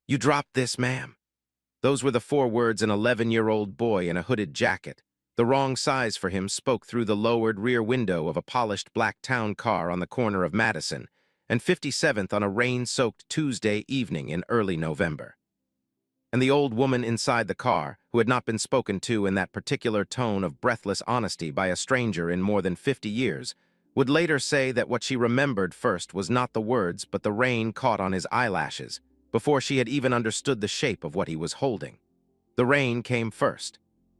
"You dropped this, ma'am." Those were the 4 words an 11-year-old boy in a hooded jacket, the wrong size for him, spoke through the lowered rear window of a polished black town car on the corner of Madison and 57th on a rain-soaked Tuesday evening in early November. And the old woman inside the car, who had not been spoken to in that particular tone of breathless honesty by a stranger in more than 50 years, would later say that what she remembered first was not the words but the rain caught on his eyelashes, before she had even understood the shape of what he was holding. The rain came first.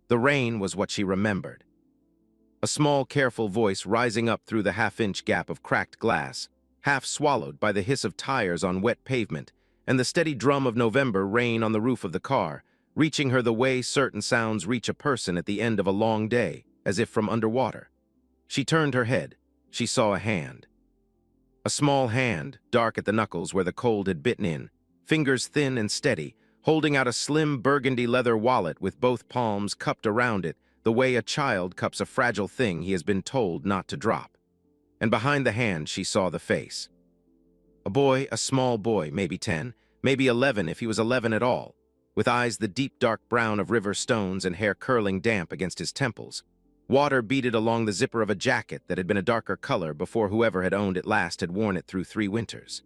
The rain was what she remembered. A small, careful voice rising up through the half-inch gap of cracked glass, half swallowed by the hiss of tires on wet pavement and the steady drum of November rain on the roof of the car, reaching her the way certain sounds reach a person at the end of a long day, as if from underwater. She turned her head. She saw a hand. A small hand, dark at the knuckles where the cold had bitten in, fingers thin and steady, holding out a slim burgundy leather wallet with both palms cupped around it, the way a child cups a fragile thing he has been told not to drop. And behind the hand she saw the face. A boy, a small boy, maybe 10, maybe 11 if he was 11 at all, with eyes the deep dark brown of river stones and hair curling damp against his temples. Water beaded along the zipper of a jacket that had been a darker color before whoever had owned it last had worn it through 3 winters.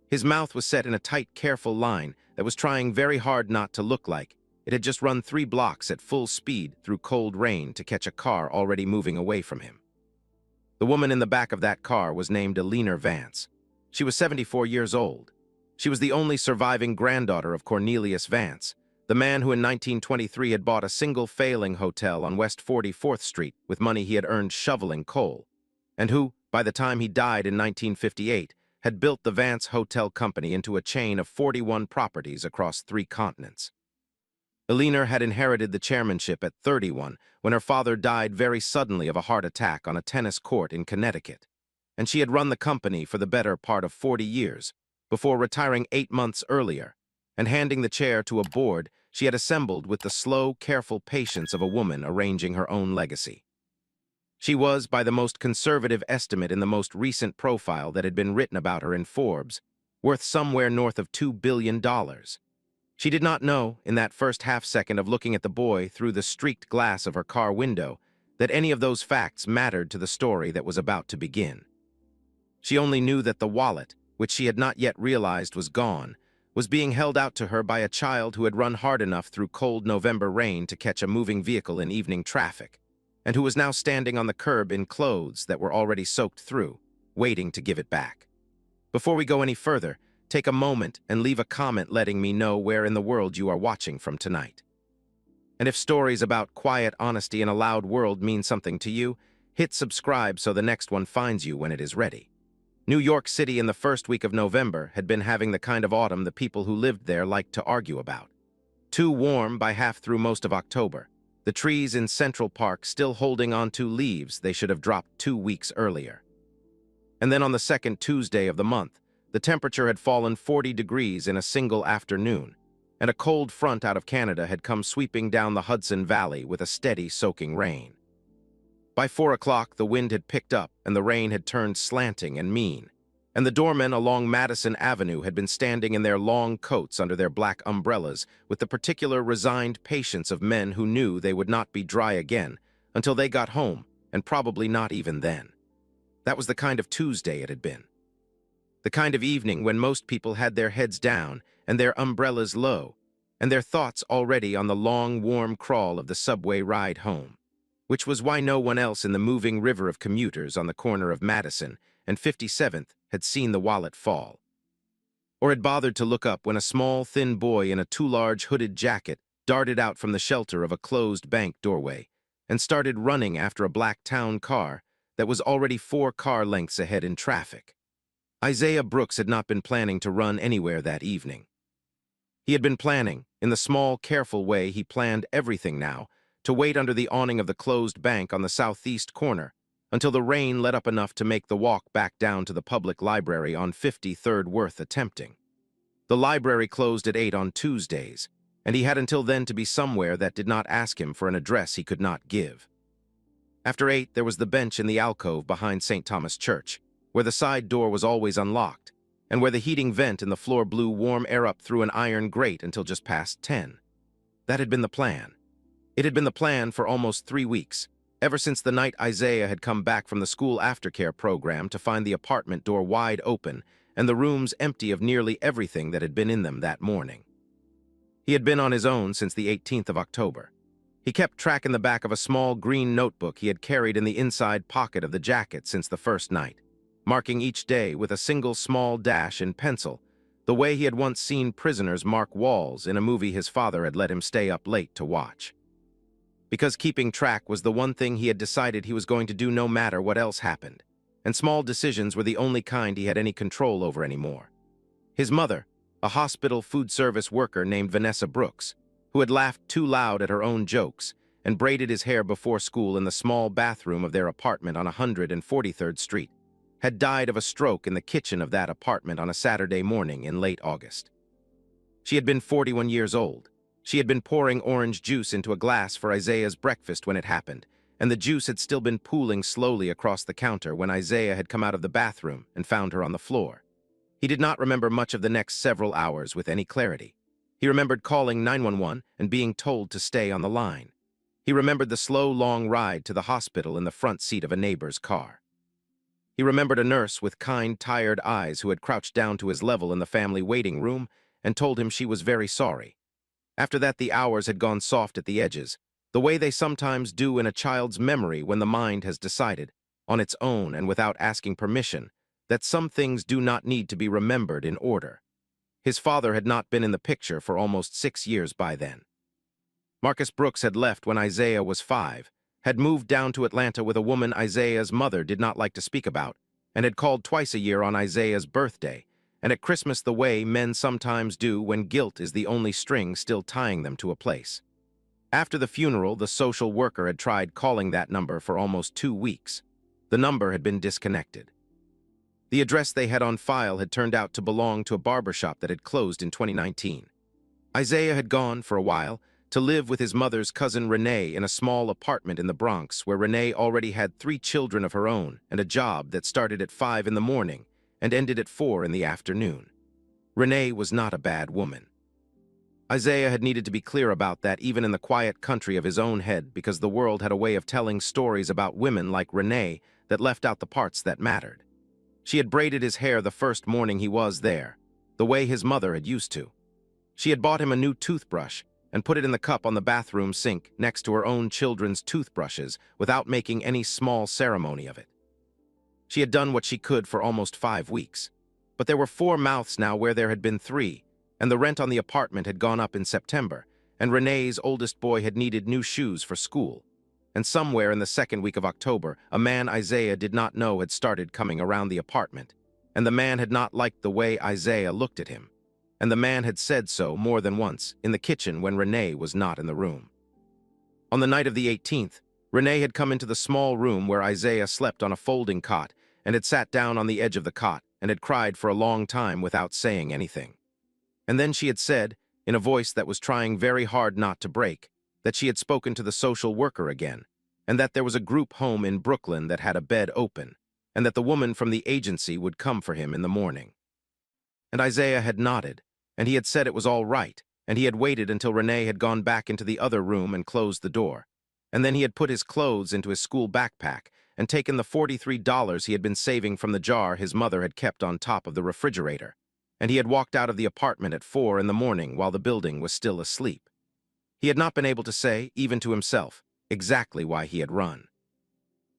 His mouth was set in a tight, careful line that was trying very hard not to look like it had just run 3 blocks at full speed through cold rain to catch a car already moving away from him. The woman in the back of that car was named Eleanor Vance. She was 74 years old. She was the only surviving granddaughter of Cornelius Vance, the man who in 1923 had bought a single failing hotel on West 44th Street with money he had earned shoveling coal, and who, by the time he died in 1958, had built the Vance Hotel Company into a chain of 41 properties across 3 continents. Eleanor had inherited the chairmanship at 31 when her father died very suddenly of a heart attack on a tennis court in Connecticut, and she had run the company for the better part of 40 years, before retiring 8 months earlier, and handing the chair to a board she had assembled with the slow, careful patience of a woman arranging her own legacy. She was, by the most conservative estimate in the most recent profile that had been written about her in Forbes, worth somewhere north of $2 billion. She did not know, in that first half-second of looking at the boy through the streaked glass of her car window, that any of those facts mattered to the story that was about to begin. She only knew that the wallet, which she had not yet realized was gone, was being held out to her by a child who had run hard enough through cold November rain to catch a moving vehicle in evening traffic, and who was now standing on the curb in clothes that were already soaked through, waiting to give it back. Before we go any further, take a moment and leave a comment letting me know where in the world you are watching from tonight. And if stories about quiet honesty in a loud world mean something to you, hit subscribe so the next one finds you when it is ready. New York City in the first week of November had been having the kind of autumn the people who lived there liked to argue about. Too warm by half through most of October, the trees in Central Park still holding on to leaves they should have dropped 2 weeks earlier. And then on the second Tuesday of the month, the temperature had fallen 40 degrees in a single afternoon, and a cold front out of Canada had come sweeping down the Hudson Valley with a steady, soaking rain. By 4 o'clock, the wind had picked up and the rain had turned slanting and mean, and the doormen along Madison Avenue had been standing in their long coats under their black umbrellas with the particular resigned patience of men who knew they would not be dry again until they got home, and probably not even then. That was the kind of Tuesday it had been. The kind of evening when most people had their heads down and their umbrellas low, and their thoughts already on the long, warm crawl of the subway ride home, which was why no one else in the moving river of commuters on the corner of Madison and 57th had seen the wallet fall, or had bothered to look up when a small, thin boy in a too large hooded jacket darted out from the shelter of a closed bank doorway and started running after a black town car that was already 4 car lengths ahead in traffic. Isaiah Brooks had not been planning to run anywhere that evening. He had been planning, in the small, careful way he planned everything now, to wait under the awning of the closed bank on the southeast corner until the rain let up enough to make the walk back down to the public library on 53rd worth attempting. The library closed at 8 on Tuesdays, and he had until then to be somewhere that did not ask him for an address he could not give. After 8, there was the bench in the alcove behind St. Thomas Church, where the side door was always unlocked, and where the heating vent in the floor blew warm air up through an iron grate until just past 10. That had been the plan. It had been the plan for almost 3 weeks, ever since the night Isaiah had come back from the school aftercare program to find the apartment door wide open and the rooms empty of nearly everything that had been in them that morning. He had been on his own since the 18th of October. He kept track in the back of a small green notebook he had carried in the inside pocket of the jacket since the first night, marking each day with a single small dash in pencil, the way he had once seen prisoners mark walls in a movie his father had let him stay up late to watch. Because keeping track was the one thing he had decided he was going to do no matter what else happened, and small decisions were the only kind he had any control over anymore. His mother, a hospital food service worker named Vanessa Brooks, who had laughed too loud at her own jokes and braided his hair before school in the small bathroom of their apartment on 143rd Street, had died of a stroke in the kitchen of that apartment on a Saturday morning in late August. She had been 41 years old. She had been pouring orange juice into a glass for Isaiah's breakfast when it happened, and the juice had still been pooling slowly across the counter when Isaiah had come out of the bathroom and found her on the floor. He did not remember much of the next several hours with any clarity. He remembered calling 911 and being told to stay on the line. He remembered the slow, long ride to the hospital in the front seat of a neighbor's car. He remembered a nurse with kind, tired eyes who had crouched down to his level in the family waiting room and told him she was very sorry. After that, the hours had gone soft at the edges, the way they sometimes do in a child's memory when the mind has decided, on its own and without asking permission, that some things do not need to be remembered in order. His father had not been in the picture for almost 6 years by then. Marcus Brooks had left when Isaiah was 5, had moved down to Atlanta with a woman Isaiah's mother did not like to speak about, and had called twice a year on Isaiah's birthday, and at Christmas the way men sometimes do when guilt is the only string still tying them to a place. After the funeral, the social worker had tried calling that number for almost 2 weeks. The number had been disconnected. The address they had on file had turned out to belong to a barbershop that had closed in 2019. Isaiah had gone, for a while, to live with his mother's cousin Renee in a small apartment in the Bronx where Renee already had 3 children of her own and a job that started at 5 in the morning and ended at 4 in the afternoon. Renee was not a bad woman. Isaiah had needed to be clear about that even in the quiet country of his own head because the world had a way of telling stories about women like Renee that left out the parts that mattered. She had braided his hair the first morning he was there, the way his mother had used to. She had bought him a new toothbrush and put it in the cup on the bathroom sink next to her own children's toothbrushes without making any small ceremony of it. She had done what she could for almost 5 weeks. But there were 4 mouths now where there had been 3, and the rent on the apartment had gone up in September, and Renee's oldest boy had needed new shoes for school. And somewhere in the second week of October, a man Isaiah did not know had started coming around the apartment, and the man had not liked the way Isaiah looked at him. And the man had said so more than once in the kitchen when Renee was not in the room. On the night of the 18th, Renee had come into the small room where Isaiah slept on a folding cot and had sat down on the edge of the cot and had cried for a long time without saying anything. And then she had said, in a voice that was trying very hard not to break, that she had spoken to the social worker again, and that there was a group home in Brooklyn that had a bed open, and that the woman from the agency would come for him in the morning. And Isaiah had nodded, and he had said it was all right, and he had waited until Renee had gone back into the other room and closed the door. And then he had put his clothes into his school backpack and taken the $43 he had been saving from the jar his mother had kept on top of the refrigerator, and he had walked out of the apartment at 4 in the morning while the building was still asleep. He had not been able to say, even to himself, exactly why he had run.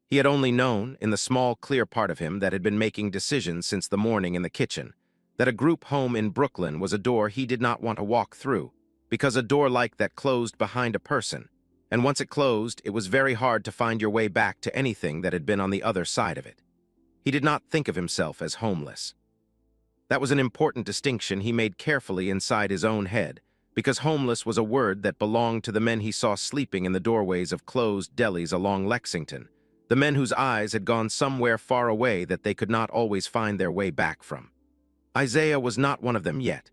He had only known, in the small, clear part of him that had been making decisions since the morning in the kitchen, that a group home in Brooklyn was a door he did not want to walk through, because a door like that closed behind a person, and once it closed, it was very hard to find your way back to anything that had been on the other side of it. He did not think of himself as homeless. That was an important distinction he made carefully inside his own head, because homeless was a word that belonged to the men he saw sleeping in the doorways of closed delis along Lexington, the men whose eyes had gone somewhere far away that they could not always find their way back from. Isaiah was not one of them yet.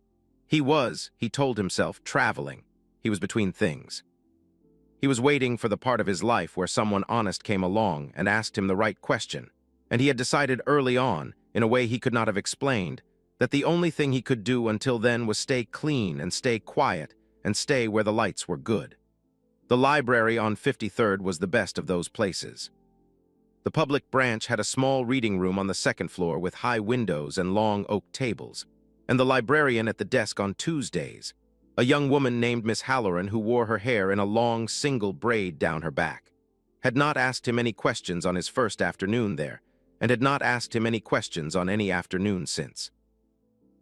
He was, he told himself, traveling. He was between things. He was waiting for the part of his life where someone honest came along and asked him the right question, and he had decided early on, in a way he could not have explained, that the only thing he could do until then was stay clean and stay quiet and stay where the lights were good. The library on 53rd was the best of those places. The public branch had a small reading room on the second floor with high windows and long oak tables, and the librarian at the desk on Tuesdays, a young woman named Miss Halloran who wore her hair in a long single braid down her back, had not asked him any questions on his first afternoon there, and had not asked him any questions on any afternoon since.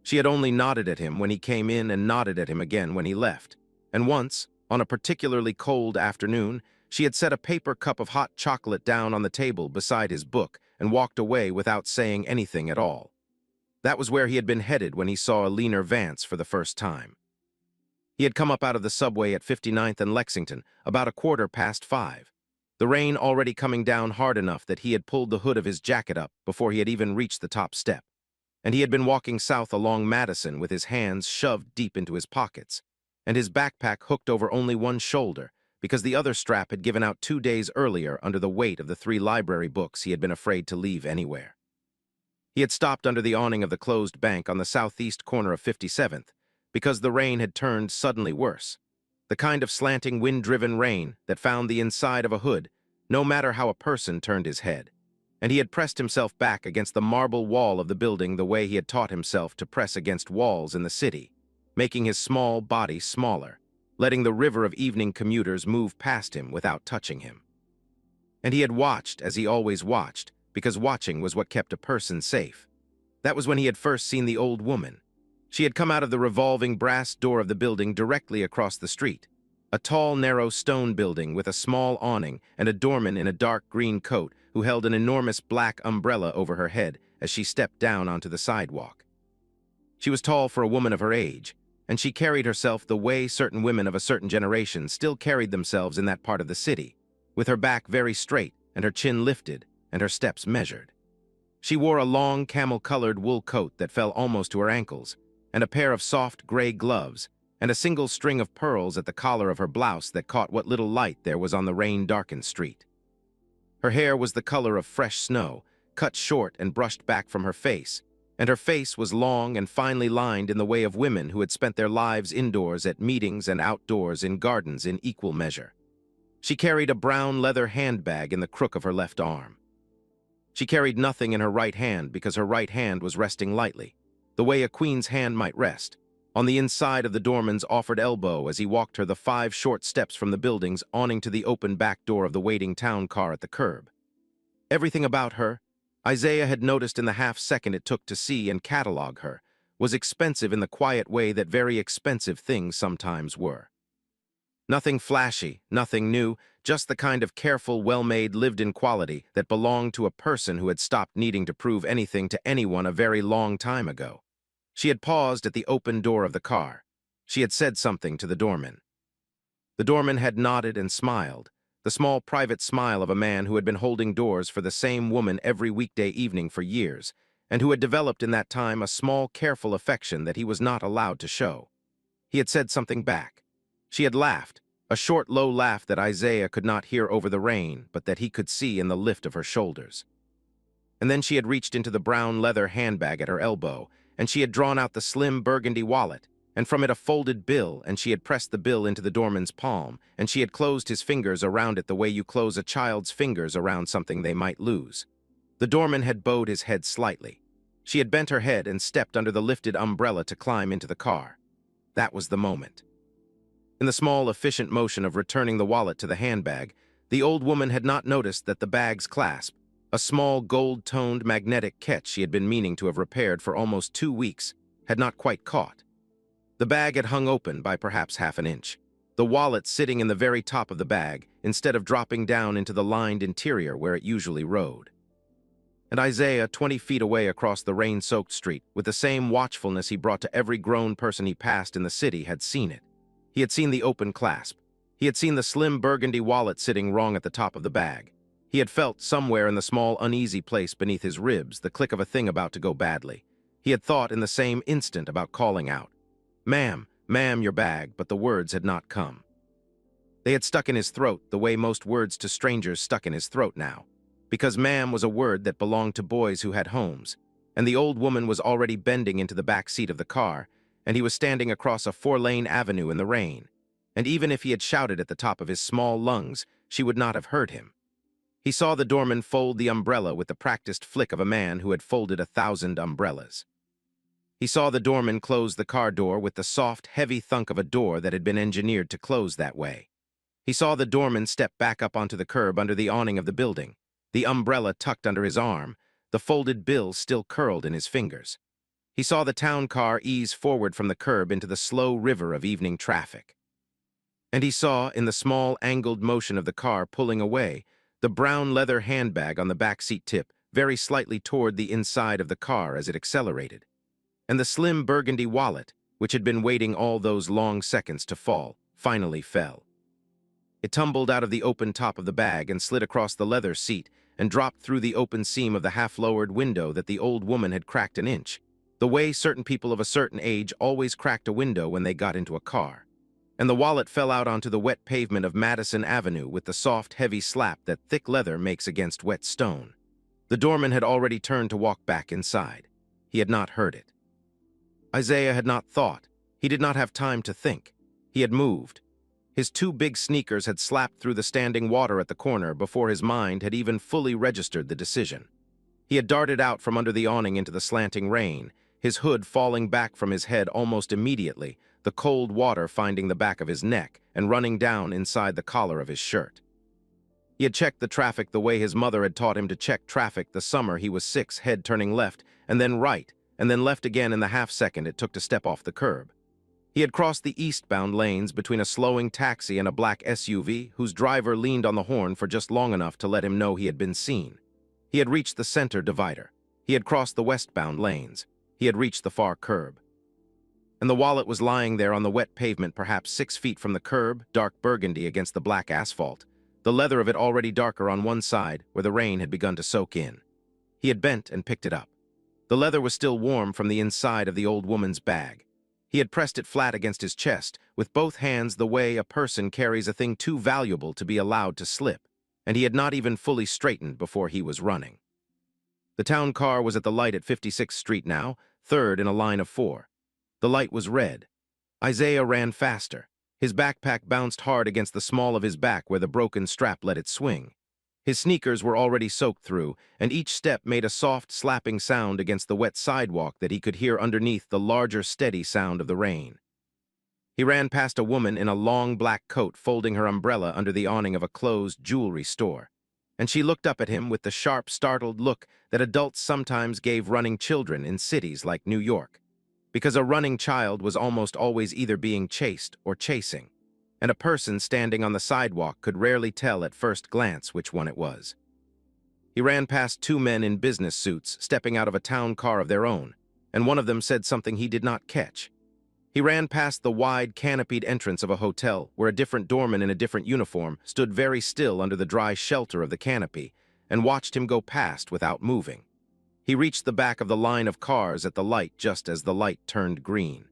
She had only nodded at him when he came in and nodded at him again when he left, and once, on a particularly cold afternoon, she had set a paper cup of hot chocolate down on the table beside his book and walked away without saying anything at all. That was where he had been headed when he saw Eleanor Vance for the first time. He had come up out of the subway at 59th and Lexington about 5:15. The rain already coming down hard enough that he had pulled the hood of his jacket up before he had even reached the top step, and he had been walking south along Madison with his hands shoved deep into his pockets, and his backpack hooked over only one shoulder, because the other strap had given out 2 days earlier under the weight of the 3 library books he had been afraid to leave anywhere. He had stopped under the awning of the closed bank on the southeast corner of 57th, because the rain had turned suddenly worse. The kind of slanting, wind-driven rain that found the inside of a hood, no matter how a person turned his head. And he had pressed himself back against the marble wall of the building the way he had taught himself to press against walls in the city, making his small body smaller, letting the river of evening commuters move past him without touching him. And he had watched as he always watched, because watching was what kept a person safe. That was when he had first seen the old woman. She had come out of the revolving brass door of the building directly across the street, a tall, narrow stone building with a small awning and a doorman in a dark green coat who held an enormous black umbrella over her head as she stepped down onto the sidewalk. She was tall for a woman of her age, and she carried herself the way certain women of a certain generation still carried themselves in that part of the city, with her back very straight and her chin lifted and her steps measured. She wore a long camel-colored wool coat that fell almost to her ankles, and a pair of soft gray gloves, and a single string of pearls at the collar of her blouse that caught what little light there was on the rain-darkened street. Her hair was the color of fresh snow, cut short and brushed back from her face, and her face was long and finely lined in the way of women who had spent their lives indoors at meetings and outdoors in gardens in equal measure. She carried a brown leather handbag in the crook of her left arm. She carried nothing in her right hand because her right hand was resting lightly, the way a queen's hand might rest, on the inside of the doorman's offered elbow as he walked her the 5 short steps from the building's awning to the open back door of the waiting town car at the curb. Everything about her, Isaiah had noticed in the half-second it took to see and catalog her, was expensive in the quiet way that very expensive things sometimes were. Nothing flashy, nothing new, just the kind of careful, well-made, lived-in quality that belonged to a person who had stopped needing to prove anything to anyone a very long time ago. She had paused at the open door of the car. She had said something to the doorman. The doorman had nodded and smiled, the small private smile of a man who had been holding doors for the same woman every weekday evening for years, and who had developed in that time a small, careful affection that he was not allowed to show. He had said something back. She had laughed, a short, low laugh that Isaiah could not hear over the rain, but that he could see in the lift of her shoulders. And then she had reached into the brown leather handbag at her elbow, and she had drawn out the slim burgundy wallet, and from it a folded bill, and she had pressed the bill into the doorman's palm, and she had closed his fingers around it the way you close a child's fingers around something they might lose. The doorman had bowed his head slightly. She had bent her head and stepped under the lifted umbrella to climb into the car. That was the moment. In the small, efficient motion of returning the wallet to the handbag, the old woman had not noticed that the bag's clasp, a small gold-toned magnetic catch she had been meaning to have repaired for almost 2 weeks, had not quite caught. The bag had hung open by perhaps half an inch, the wallet sitting in the very top of the bag instead of dropping down into the lined interior where it usually rode. And Isaiah, 20 feet away across the rain-soaked street, with the same watchfulness he brought to every grown person he passed in the city, had seen it. He had seen the open clasp. He had seen the slim burgundy wallet sitting wrong at the top of the bag. He had felt somewhere in the small, uneasy place beneath his ribs the click of a thing about to go badly. He had thought in the same instant about calling out, "Ma'am, ma'am, your bag," but the words had not come. They had stuck in his throat the way most words to strangers stuck in his throat now, because ma'am was a word that belonged to boys who had homes, and the old woman was already bending into the back seat of the car, and he was standing across a four-lane avenue in the rain. And even if he had shouted at the top of his small lungs, she would not have heard him. He saw the doorman fold the umbrella with the practiced flick of a man who had folded 1,000 umbrellas. He saw the doorman close the car door with the soft, heavy thunk of a door that had been engineered to close that way. He saw the doorman step back up onto the curb under the awning of the building, the umbrella tucked under his arm, the folded bill still curled in his fingers. He saw the town car ease forward from the curb into the slow river of evening traffic. And he saw, in the small, angled motion of the car pulling away, the brown leather handbag on the back seat tip very slightly toward the inside of the car as it accelerated. And the slim burgundy wallet, which had been waiting all those long seconds to fall, finally fell. It tumbled out of the open top of the bag and slid across the leather seat and dropped through the open seam of the half-lowered window that the old woman had cracked an inch, the way certain people of a certain age always cracked a window when they got into a car. And the wallet fell out onto the wet pavement of Madison Avenue with the soft, heavy slap that thick leather makes against wet stone. The doorman had already turned to walk back inside. He had not heard it. Isaiah had not thought. He did not have time to think. He had moved. His two big sneakers had slapped through the standing water at the corner before his mind had even fully registered the decision. He had darted out from under the awning into the slanting rain, his hood falling back from his head almost immediately, the cold water finding the back of his neck and running down inside the collar of his shirt. He had checked the traffic the way his mother had taught him to check traffic the summer he was 6, head turning left, and then right, and then left again in the half-second it took to step off the curb. He had crossed the eastbound lanes between a slowing taxi and a black SUV whose driver leaned on the horn for just long enough to let him know he had been seen. He had reached the center divider. He had crossed the westbound lanes. He had reached the far curb. And the wallet was lying there on the wet pavement perhaps 6 feet from the curb, dark burgundy against the black asphalt, the leather of it already darker on one side where the rain had begun to soak in. He had bent and picked it up. The leather was still warm from the inside of the old woman's bag. He had pressed it flat against his chest, with both hands the way a person carries a thing too valuable to be allowed to slip, and he had not even fully straightened before he was running. The town car was at the light at 56th Street now, third in a line of 4. The light was red. Isaiah ran faster. His backpack bounced hard against the small of his back where the broken strap let it swing. His sneakers were already soaked through, and each step made a soft, slapping sound against the wet sidewalk that he could hear underneath the larger, steady sound of the rain. He ran past a woman in a long black coat folding her umbrella under the awning of a closed jewelry store, and she looked up at him with the sharp, startled look that adults sometimes gave running children in cities like New York, because a running child was almost always either being chased or chasing, and a person standing on the sidewalk could rarely tell at first glance which one it was. He ran past 2 men in business suits stepping out of a town car of their own, and one of them said something he did not catch. He ran past the wide, canopied entrance of a hotel where a different doorman in a different uniform stood very still under the dry shelter of the canopy and watched him go past without moving. He reached the back of the line of cars at the light just as the light turned green.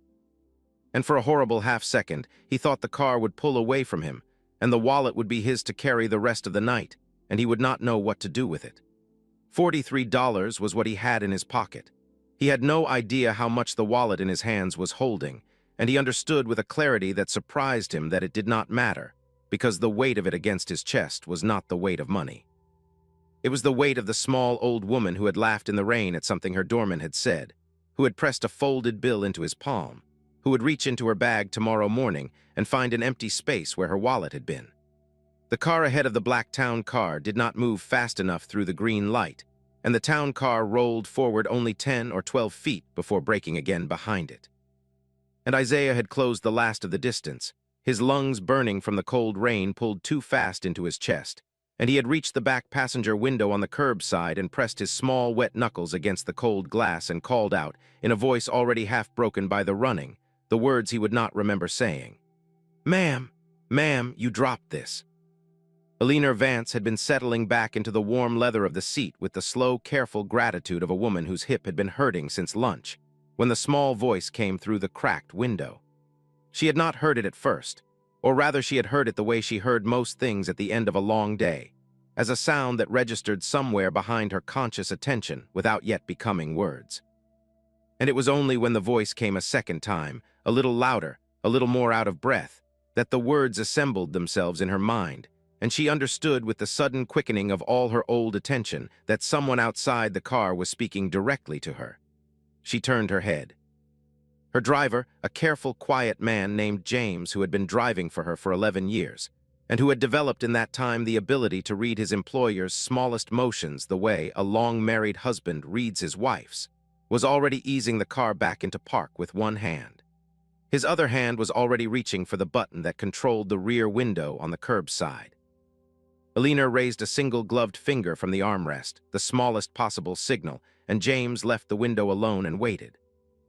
And for a horrible half-second, he thought the car would pull away from him, and the wallet would be his to carry the rest of the night, and he would not know what to do with it. $43 was what he had in his pocket. He had no idea how much the wallet in his hands was holding, and he understood with a clarity that surprised him that it did not matter, because the weight of it against his chest was not the weight of money. It was the weight of the small old woman who had laughed in the rain at something her doorman had said, who had pressed a folded bill into his palm, who would reach into her bag tomorrow morning and find an empty space where her wallet had been. The car ahead of the black town car did not move fast enough through the green light, and the town car rolled forward only 10 or 12 feet before braking again behind it. And Isaiah had closed the last of the distance, his lungs burning from the cold rain pulled too fast into his chest, and he had reached the back passenger window on the curbside and pressed his small, wet knuckles against the cold glass and called out, in a voice already half broken by the running, the words he would not remember saying. "Ma'am, you dropped this." Eleanor Vance had been settling back into the warm leather of the seat with the slow, careful gratitude of a woman whose hip had been hurting since lunch, when the small voice came through the cracked window. She had not heard it at first, or rather she had heard it the way she heard most things at the end of a long day, as a sound that registered somewhere behind her conscious attention without yet becoming words. And it was only when the voice came a second time, a little louder, a little more out of breath, that the words assembled themselves in her mind, and she understood with the sudden quickening of all her old attention that someone outside the car was speaking directly to her. She turned her head. Her driver, a careful, quiet man named James, who had been driving for her for 11 years, and who had developed in that time the ability to read his employer's smallest motions the way a long-married husband reads his wife's, was already easing the car back into park with one hand. His other hand was already reaching for the button that controlled the rear window on the curbside. Alina raised a single gloved finger from the armrest, the smallest possible signal, and James left the window alone and waited.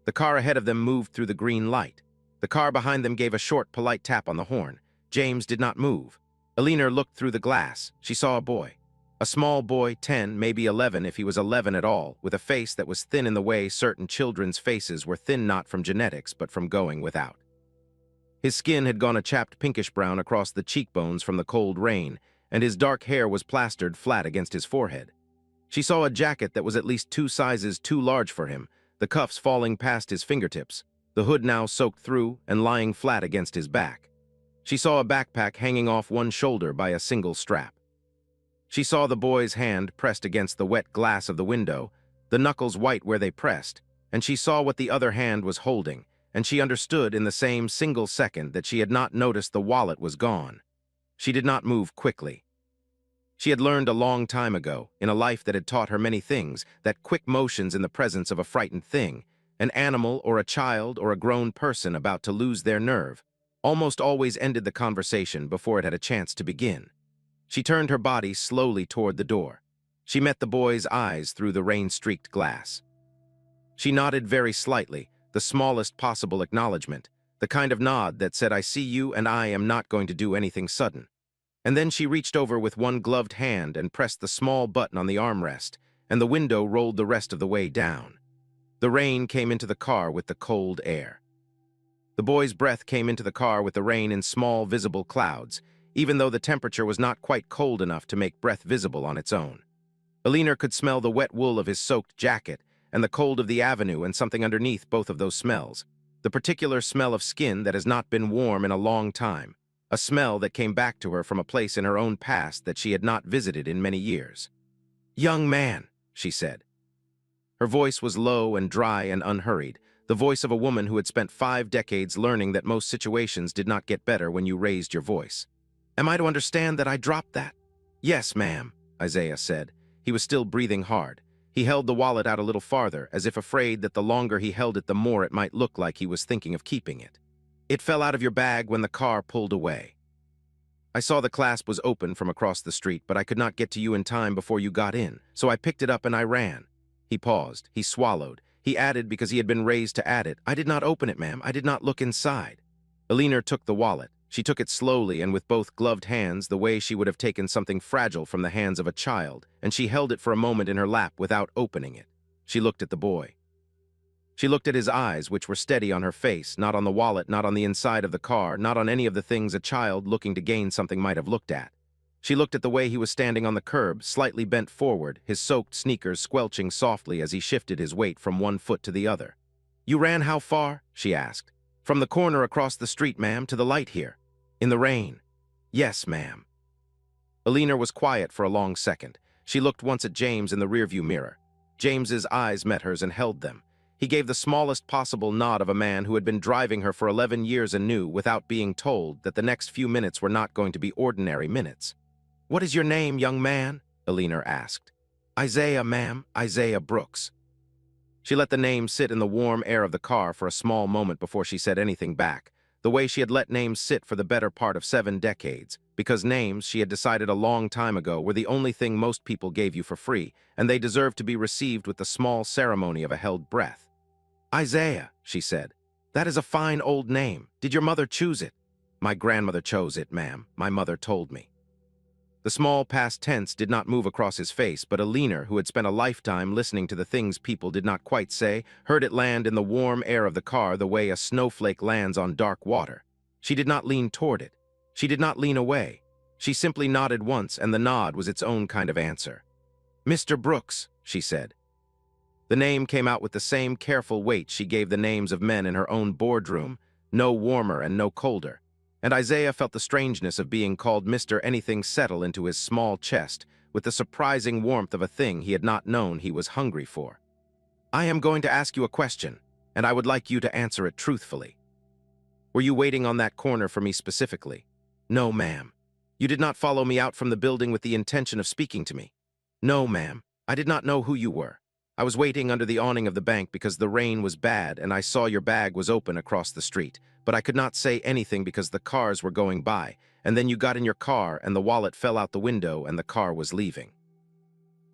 The car ahead of them moved through the green light. The car behind them gave a short, polite tap on the horn. James did not move. Alina looked through the glass. She saw a boy. A small boy, 10, maybe 11 if he was 11 at all, with a face that was thin in the way certain children's faces were thin not from genetics but from going without. His skin had gone a chapped pinkish-brown across the cheekbones from the cold rain, and his dark hair was plastered flat against his forehead. She saw a jacket that was at least 2 sizes too large for him, the cuffs falling past his fingertips, the hood now soaked through and lying flat against his back. She saw a backpack hanging off one shoulder by a single strap. She saw the boy's hand pressed against the wet glass of the window, the knuckles white where they pressed, and she saw what the other hand was holding, and she understood in the same single second that she had not noticed the wallet was gone. She did not move quickly. She had learned a long time ago, in a life that had taught her many things, that quick motions in the presence of a frightened thing, an animal or a child or a grown person about to lose their nerve, almost always ended the conversation before it had a chance to begin. She turned her body slowly toward the door. She met the boy's eyes through the rain-streaked glass. She nodded very slightly, the smallest possible acknowledgement, the kind of nod that said, "I see you and I am not going to do anything sudden." And then she reached over with one gloved hand and pressed the small button on the armrest, and the window rolled the rest of the way down. The rain came into the car with the cold air. The boy's breath came into the car with the rain in small, visible clouds, even though the temperature was not quite cold enough to make breath visible on its own. Alina could smell the wet wool of his soaked jacket and the cold of the avenue and something underneath both of those smells, the particular smell of skin that has not been warm in a long time, a smell that came back to her from a place in her own past that she had not visited in many years. "Young man," she said. Her voice was low and dry and unhurried, the voice of a woman who had spent 5 decades learning that most situations did not get better when you raised your voice. "Am I to understand that I dropped that?" "Yes, ma'am," Isaiah said. He was still breathing hard. He held the wallet out a little farther, as if afraid that the longer he held it, the more it might look like he was thinking of keeping it. "It fell out of your bag when the car pulled away. I saw the clasp was open from across the street, but I could not get to you in time before you got in, so I picked it up and I ran." He paused. He swallowed. He added, because he had been raised to add it, "I did not open it, ma'am. I did not look inside." Alina took the wallet. She took it slowly and with both gloved hands, the way she would have taken something fragile from the hands of a child, and she held it for a moment in her lap without opening it. She looked at the boy. She looked at his eyes, which were steady on her face, not on the wallet, not on the inside of the car, not on any of the things a child looking to gain something might have looked at. She looked at the way he was standing on the curb, slightly bent forward, his soaked sneakers squelching softly as he shifted his weight from one foot to the other. "You ran how far?" she asked. "From the corner across the street, ma'am, to the light here. In the rain." "Yes, ma'am." Alina was quiet for a long second. She looked once at James in the rearview mirror. James's eyes met hers and held them. He gave the smallest possible nod of a man who had been driving her for 11 years and knew, without being told, that the next few minutes were not going to be ordinary minutes. "What is your name, young man?" Alina asked. "Isaiah, ma'am. Isaiah Brooks." She let the name sit in the warm air of the car for a small moment before she said anything back, the way she had let names sit for the better part of 7 decades, because names, she had decided a long time ago, were the only thing most people gave you for free, and they deserved to be received with the small ceremony of a held breath. "Isaiah," she said. "That is a fine old name. Did your mother choose it?" "My grandmother chose it, ma'am. My mother told me." The small past tense did not move across his face, but Alina, who had spent a lifetime listening to the things people did not quite say, heard it land in the warm air of the car the way a snowflake lands on dark water. She did not lean toward it. She did not lean away. She simply nodded once, and the nod was its own kind of answer. "Mr. Brooks," she said. The name came out with the same careful weight she gave the names of men in her own boardroom, no warmer and no colder. And Isaiah felt the strangeness of being called Mr. Anything settle into his small chest, with the surprising warmth of a thing he had not known he was hungry for. "I am going to ask you a question, and I would like you to answer it truthfully. Were you waiting on that corner for me specifically?" "No, ma'am." "You did not follow me out from the building with the intention of speaking to me?" "No, ma'am. I did not know who you were. I was waiting under the awning of the bank because the rain was bad and I saw your bag was open across the street, but I could not say anything because the cars were going by, and then you got in your car and the wallet fell out the window and the car was leaving."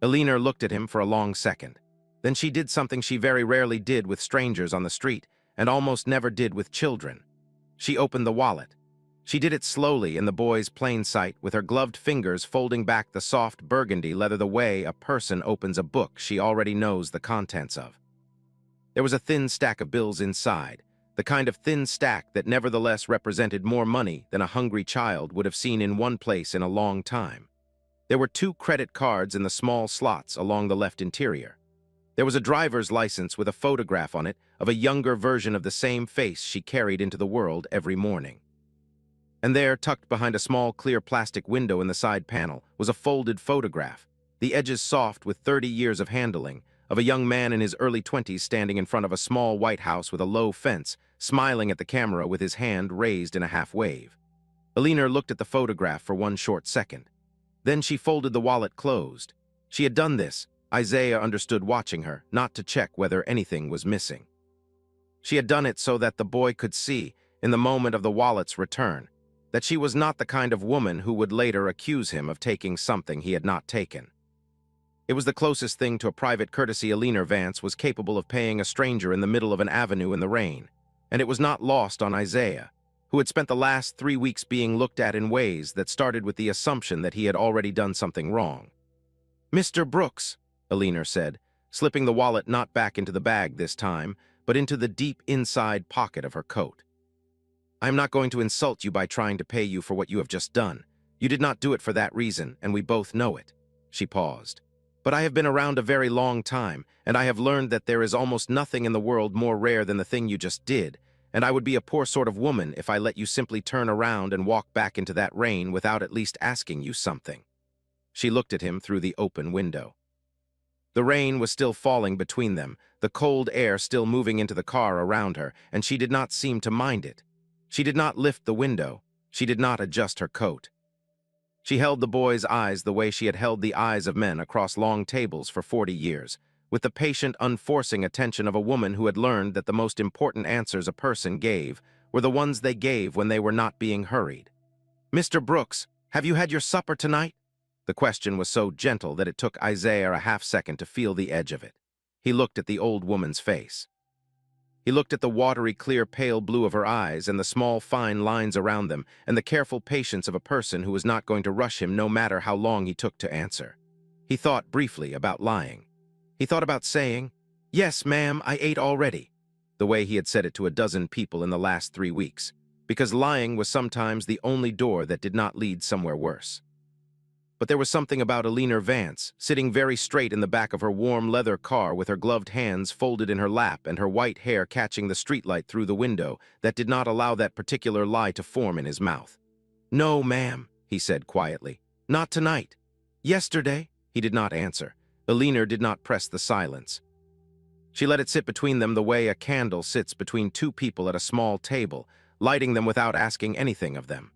Eleanor looked at him for a long second. Then she did something she very rarely did with strangers on the street and almost never did with children. She opened the wallet. She did it slowly in the boy's plain sight, with her gloved fingers folding back the soft burgundy leather the way a person opens a book she already knows the contents of. There was a thin stack of bills inside, the kind of thin stack that nevertheless represented more money than a hungry child would have seen in one place in a long time. There were 2 credit cards in the small slots along the left interior. There was a driver's license with a photograph on it of a younger version of the same face she carried into the world every morning. And there, tucked behind a small clear plastic window in the side panel, was a folded photograph, the edges soft with 30 years of handling, of a young man in his early 20s standing in front of a small white house with a low fence, smiling at the camera with his hand raised in a half wave. Eleanor looked at the photograph for one short second. Then she folded the wallet closed. She had done this, Isaiah understood watching her, not to check whether anything was missing. She had done it so that the boy could see, in the moment of the wallet's return, that she was not the kind of woman who would later accuse him of taking something he had not taken. It was the closest thing to a private courtesy Eleanor Vance was capable of paying a stranger in the middle of an avenue in the rain, and it was not lost on Isaiah, who had spent the last 3 weeks being looked at in ways that started with the assumption that he had already done something wrong. "Mr. Brooks," Eleanor said, slipping the wallet not back into the bag this time, but into the deep inside pocket of her coat. "I am not going to insult you by trying to pay you for what you have just done. You did not do it for that reason, and we both know it." She paused. "But I have been around a very long time, and I have learned that there is almost nothing in the world more rare than the thing you just did, and I would be a poor sort of woman if I let you simply turn around and walk back into that rain without at least asking you something." She looked at him through the open window. The rain was still falling between them, the cold air still moving into the car around her, and she did not seem to mind it. She did not lift the window. She did not adjust her coat. She held the boy's eyes the way she had held the eyes of men across long tables for 40 years, with the patient, unforcing attention of a woman who had learned that the most important answers a person gave were the ones they gave when they were not being hurried. "Mr. Brooks, have you had your supper tonight?" The question was so gentle that it took Isaiah a half-second to feel the edge of it. He looked at the old woman's face. He looked at the watery, clear, pale blue of her eyes and the small, fine lines around them and the careful patience of a person who was not going to rush him no matter how long he took to answer. He thought briefly about lying. He thought about saying, "Yes, ma'am, I ate already," the way he had said it to a dozen people in the last 3 weeks, because lying was sometimes the only door that did not lead somewhere worse. But there was something about Eleanor Vance, sitting very straight in the back of her warm leather car with her gloved hands folded in her lap and her white hair catching the streetlight through the window, that did not allow that particular lie to form in his mouth. "No, ma'am," he said quietly. "Not tonight." "Yesterday?" He did not answer. Eleanor did not press the silence. She let it sit between them the way a candle sits between 2 people at a small table, lighting them without asking anything of them.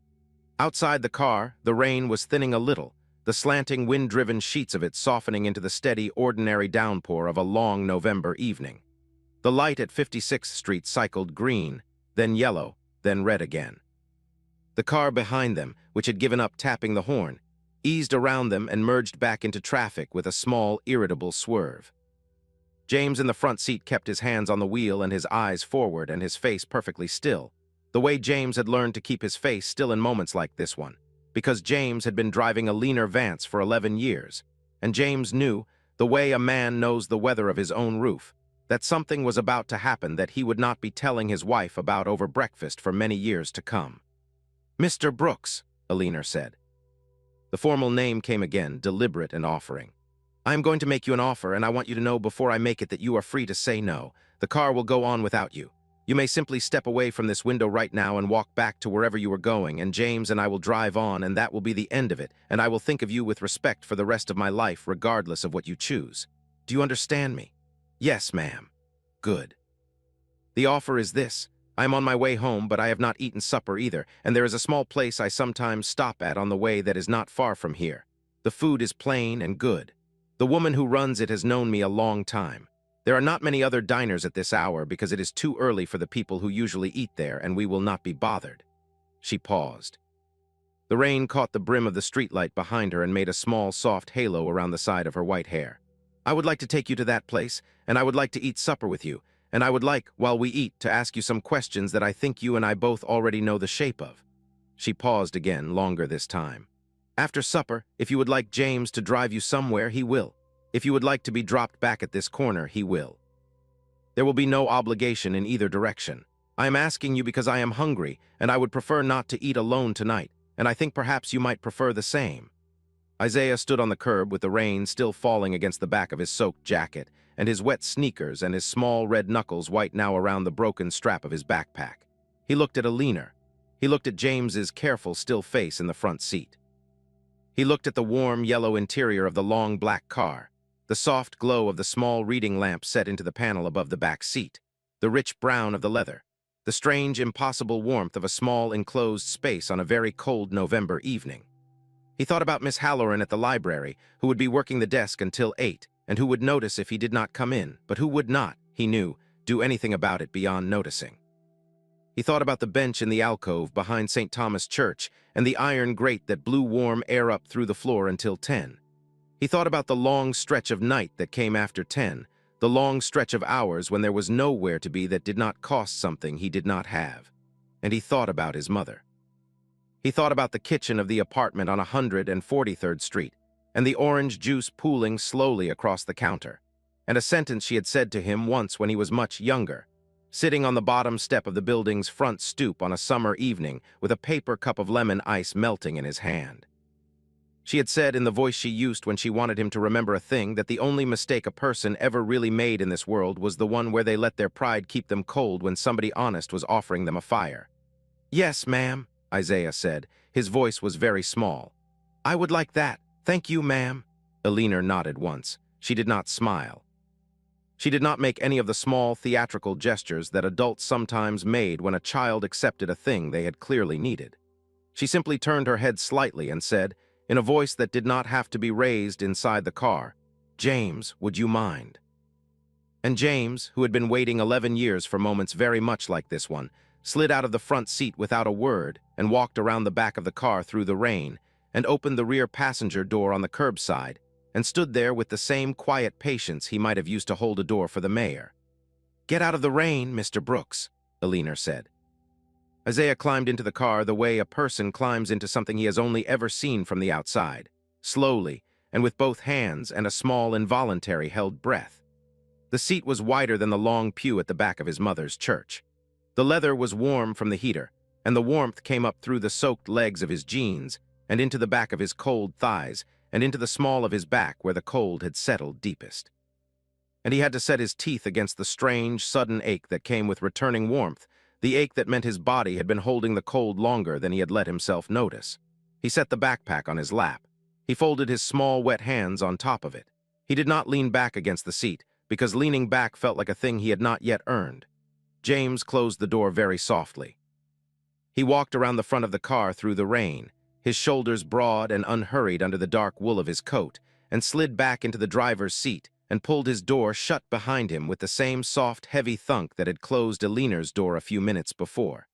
Outside the car, the rain was thinning a little, the slanting wind-driven sheets of it softening into the steady, ordinary downpour of a long November evening. The light at 56th Street cycled green, then yellow, then red again. The car behind them, which had given up tapping the horn, eased around them and merged back into traffic with a small, irritable swerve. James in the front seat kept his hands on the wheel and his eyes forward and his face perfectly still, the way James had learned to keep his face still in moments like this one, because James had been driving a Eleanor Vance for 11 years, and James knew, the way a man knows the weather of his own roof, that something was about to happen that he would not be telling his wife about over breakfast for many years to come. "Mr. Brooks," Eleanor said. The formal name came again, deliberate and offering. I am going to make you an offer, and I want you to know before I make it that you are free to say no. The car will go on without you. You may simply step away from this window right now and walk back to wherever you are going, and James and I will drive on, and that will be the end of it, and I will think of you with respect for the rest of my life, regardless of what you choose. Do you understand me? Yes, ma'am. Good. The offer is this. I am on my way home, but I have not eaten supper either, and there is a small place I sometimes stop at on the way that is not far from here. The food is plain and good. The woman who runs it has known me a long time. There are not many other diners at this hour because it is too early for the people who usually eat there, and we will not be bothered. She paused. The rain caught the brim of the streetlight behind her and made a small, soft halo around the side of her white hair. I would like to take you to that place, and I would like to eat supper with you, and I would like, while we eat, to ask you some questions that I think you and I both already know the shape of. She paused again, longer this time. After supper, if you would like James to drive you somewhere, he will. If you would like to be dropped back at this corner, he will. There will be no obligation in either direction. I am asking you because I am hungry, and I would prefer not to eat alone tonight, and I think perhaps you might prefer the same. Isaiah stood on the curb with the rain still falling against the back of his soaked jacket, and his wet sneakers and his small red knuckles white now around the broken strap of his backpack. He looked at Alina. He looked at James's careful, still face in the front seat. He looked at the warm, yellow interior of the long black car, the soft glow of the small reading lamp set into the panel above the back seat, the rich brown of the leather, the strange, impossible warmth of a small, enclosed space on a very cold November evening. He thought about Miss Halloran at the library, who would be working the desk until 8, and who would notice if he did not come in, but who would not, he knew, do anything about it beyond noticing. He thought about the bench in the alcove behind St. Thomas Church and the iron grate that blew warm air up through the floor until 10. He thought about the long stretch of night that came after 10, the long stretch of hours when there was nowhere to be that did not cost something he did not have. And he thought about his mother. He thought about the kitchen of the apartment on 143rd Street, and the orange juice pooling slowly across the counter, and a sentence she had said to him once when he was much younger, sitting on the bottom step of the building's front stoop on a summer evening with a paper cup of lemon ice melting in his hand. She had said in the voice she used when she wanted him to remember a thing that the only mistake a person ever really made in this world was the one where they let their pride keep them cold when somebody honest was offering them a fire. "Yes, ma'am," Isaiah said. His voice was very small. "I would like that. Thank you, ma'am." Alina nodded once. She did not smile. She did not make any of the small theatrical gestures that adults sometimes made when a child accepted a thing they had clearly needed. She simply turned her head slightly and said, in a voice that did not have to be raised inside the car, "James, would you mind?" And James, who had been waiting 11 years for moments very much like this one, slid out of the front seat without a word and walked around the back of the car through the rain and opened the rear passenger door on the curbside and stood there with the same quiet patience he might have used to hold a door for the mayor. "Get out of the rain, Mr. Brooks," Alina said. Isaiah climbed into the car the way a person climbs into something he has only ever seen from the outside, slowly and with both hands and a small, involuntary held breath. The seat was wider than the long pew at the back of his mother's church. The leather was warm from the heater, and the warmth came up through the soaked legs of his jeans and into the back of his cold thighs and into the small of his back where the cold had settled deepest. And he had to set his teeth against the strange, sudden ache that came with returning warmth, the ache that meant his body had been holding the cold longer than he had let himself notice. He set the backpack on his lap. He folded his small, wet hands on top of it. He did not lean back against the seat, because leaning back felt like a thing he had not yet earned. James closed the door very softly. He walked around the front of the car through the rain, his shoulders broad and unhurried under the dark wool of his coat, and slid back into the driver's seat and pulled his door shut behind him with the same soft, heavy thunk that had closed Alina's door a few minutes before.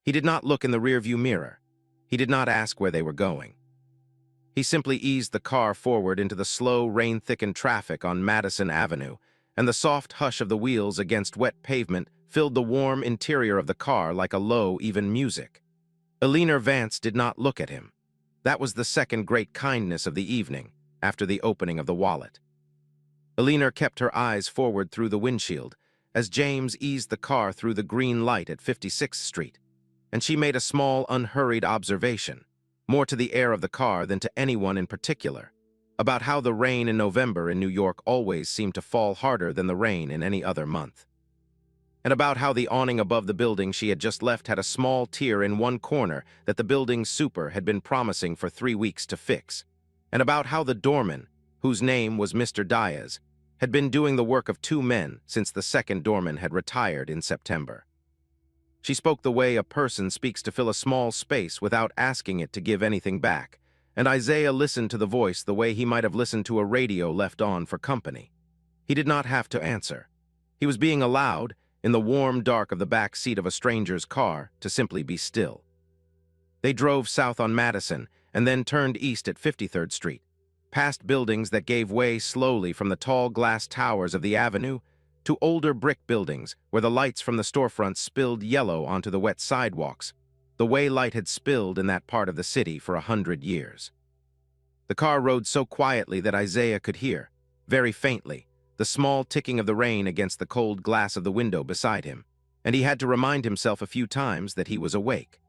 He did not look in the rearview mirror. He did not ask where they were going. He simply eased the car forward into the slow, rain-thickened traffic on Madison Avenue, and the soft hush of the wheels against wet pavement filled the warm interior of the car like a low, even music. Alina Vance did not look at him. That was the second great kindness of the evening, after the opening of the wallet. Alina kept her eyes forward through the windshield as James eased the car through the green light at 56th Street, and she made a small, unhurried observation, more to the air of the car than to anyone in particular. about how the rain in November in New York always seemed to fall harder than the rain in any other month, and about how the awning above the building she had just left had a small tear in one corner that the building's super had been promising for 3 weeks to fix, and about how the doorman, whose name was Mr. Diaz, had been doing the work of 2 men since the second doorman had retired in September. She spoke the way a person speaks to fill a small space without asking it to give anything back, and Isaiah listened to the voice the way he might have listened to a radio left on for company. He did not have to answer. He was being allowed, in the warm dark of the back seat of a stranger's car, to simply be still. They drove south on Madison and then turned east at 53rd Street, past buildings that gave way slowly from the tall glass towers of the avenue to older brick buildings where the lights from the storefronts spilled yellow onto the wet sidewalks, the way light had spilled in that part of the city for 100 years. The car rode so quietly that Isaiah could hear, very faintly, the small ticking of the rain against the cold glass of the window beside him, and he had to remind himself a few times that he was awake.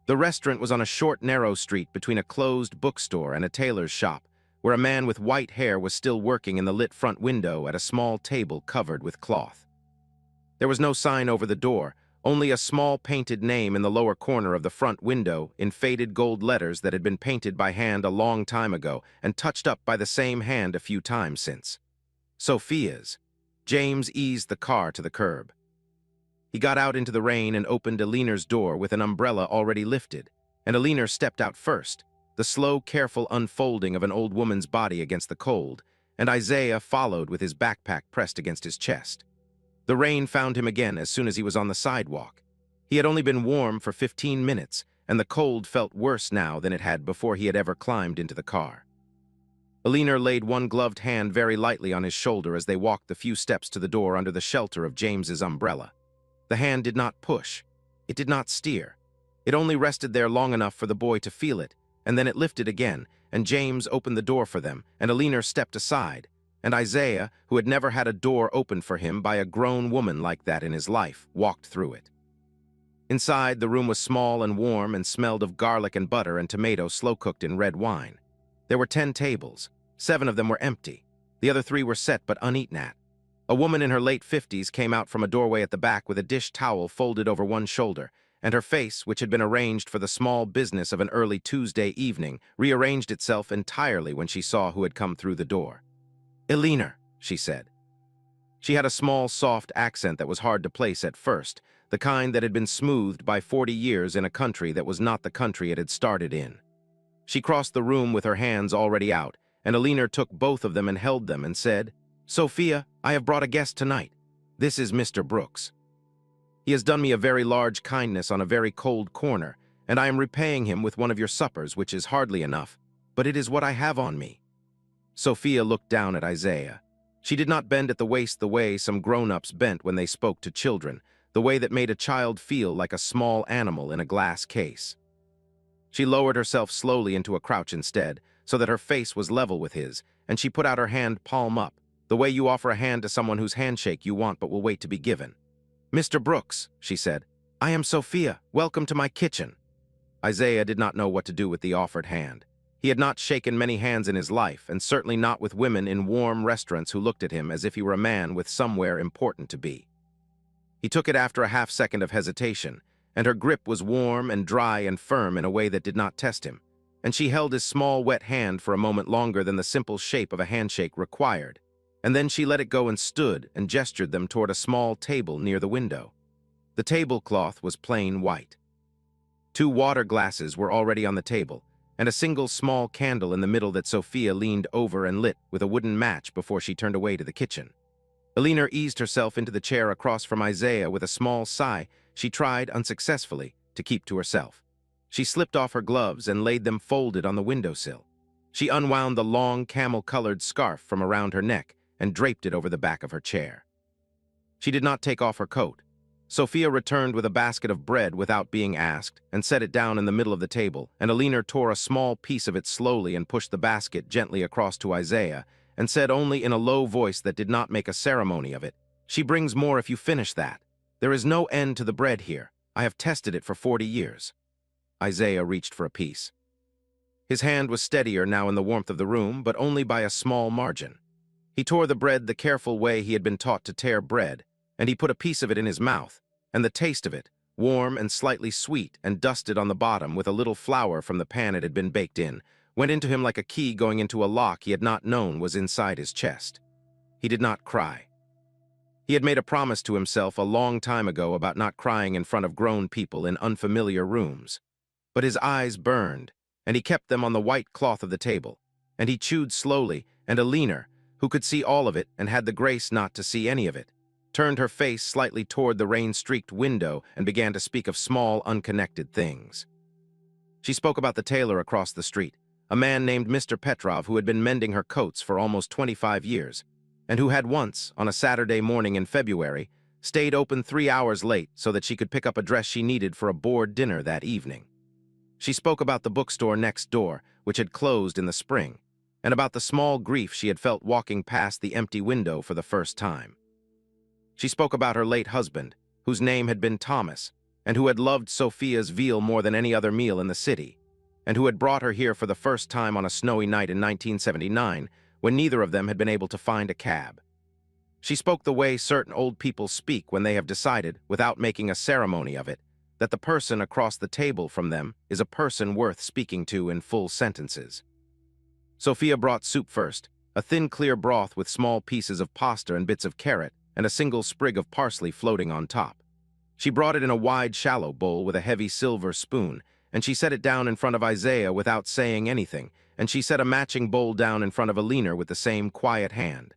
The restaurant was on a short, narrow street between a closed bookstore and a tailor's shop, where a man with white hair was still working in the lit front window at a small table covered with cloth. There was no sign over the door, only a small painted name in the lower corner of the front window in faded gold letters that had been painted by hand a long time ago and touched up by the same hand a few times since. Sophia's. James eased the car to the curb. He got out into the rain and opened Eleanor's door with an umbrella already lifted, and Eleanor stepped out first, the slow, careful unfolding of an old woman's body against the cold, and Isaiah followed with his backpack pressed against his chest. The rain found him again as soon as he was on the sidewalk. He had only been warm for 15 minutes, and the cold felt worse now than it had before he had ever climbed into the car. Eleanor laid one gloved hand very lightly on his shoulder as they walked the few steps to the door under the shelter of James's umbrella. The hand did not push. It did not steer. It only rested there long enough for the boy to feel it, and then it lifted again, and James opened the door for them, and Eleanor stepped aside, and Isaiah, who had never had a door opened for him by a grown woman like that in his life, walked through it. Inside, the room was small and warm and smelled of garlic and butter and tomato slow-cooked in red wine. There were 10 tables. 7 of them were empty. The other 3 were set but uneaten at. A woman in her late 50s came out from a doorway at the back with a dish towel folded over one shoulder, and her face, which had been arranged for the small business of an early Tuesday evening, rearranged itself entirely when she saw who had come through the door. "Eleanor," she said. She had a small, soft accent that was hard to place at first, the kind that had been smoothed by 40 years in a country that was not the country it had started in. She crossed the room with her hands already out, and Eleanor took both of them and held them and said, "Sophia, I have brought a guest tonight. This is Mr. Brooks. He has done me a very large kindness on a very cold corner, and I am repaying him with one of your suppers, which is hardly enough, but it is what I have on me." Sophia looked down at Isaiah. She did not bend at the waist the way some grown-ups bent when they spoke to children, the way that made a child feel like a small animal in a glass case. She lowered herself slowly into a crouch instead, so that her face was level with his, and she put out her hand palm up, the way you offer a hand to someone whose handshake you want but will wait to be given. "Mr. Brooks," she said, "I am Sophia. Welcome to my kitchen." Isaiah did not know what to do with the offered hand. He had not shaken many hands in his life, and certainly not with women in warm restaurants who looked at him as if he were a man with somewhere important to be. He took it after a half-second of hesitation, and her grip was warm and dry and firm in a way that did not test him, and she held his small, wet hand for a moment longer than the simple shape of a handshake required, and then she let it go and stood and gestured them toward a small table near the window. The tablecloth was plain white. 2 water glasses were already on the table, and a single small candle in the middle that Sophia leaned over and lit with a wooden match before she turned away to the kitchen. Eleanor eased herself into the chair across from Isaiah with a small sigh she tried, unsuccessfully, to keep to herself. She slipped off her gloves and laid them folded on the windowsill. She unwound the long, camel-colored scarf from around her neck and draped it over the back of her chair. She did not take off her coat. Sophia returned with a basket of bread without being asked and set it down in the middle of the table, and Eleanor tore a small piece of it slowly and pushed the basket gently across to Isaiah and said only in a low voice that did not make a ceremony of it, "She brings more if you finish that. There is no end to the bread here. I have tested it for 40 years. Isaiah reached for a piece. His hand was steadier now in the warmth of the room, but only by a small margin. He tore the bread the careful way he had been taught to tear bread, and he put a piece of it in his mouth, and the taste of it, warm and slightly sweet and dusted on the bottom with a little flour from the pan it had been baked in, went into him like a key going into a lock he had not known was inside his chest. He did not cry. He had made a promise to himself a long time ago about not crying in front of grown people in unfamiliar rooms. But his eyes burned, and he kept them on the white cloth of the table, and he chewed slowly, and Alina, who could see all of it and had the grace not to see any of it, turned her face slightly toward the rain-streaked window and began to speak of small, unconnected things. She spoke about the tailor across the street, a man named Mr. Petrov who had been mending her coats for almost 25 years, and who had once, on a Saturday morning in February, stayed open 3 hours late so that she could pick up a dress she needed for a board dinner that evening. She spoke about the bookstore next door, which had closed in the spring, and about the small grief she had felt walking past the empty window for the first time. She spoke about her late husband, whose name had been Thomas, and who had loved Sophia's veal more than any other meal in the city, and who had brought her here for the first time on a snowy night in 1979, when neither of them had been able to find a cab. She spoke the way certain old people speak when they have decided, without making a ceremony of it, that the person across the table from them is a person worth speaking to in full sentences. Sophia brought soup first, a thin clear broth with small pieces of pasta and bits of carrot, and a single sprig of parsley floating on top. She brought it in a wide, shallow bowl with a heavy silver spoon, and she set it down in front of Isaiah without saying anything, and she set a matching bowl down in front of Alina with the same quiet hand.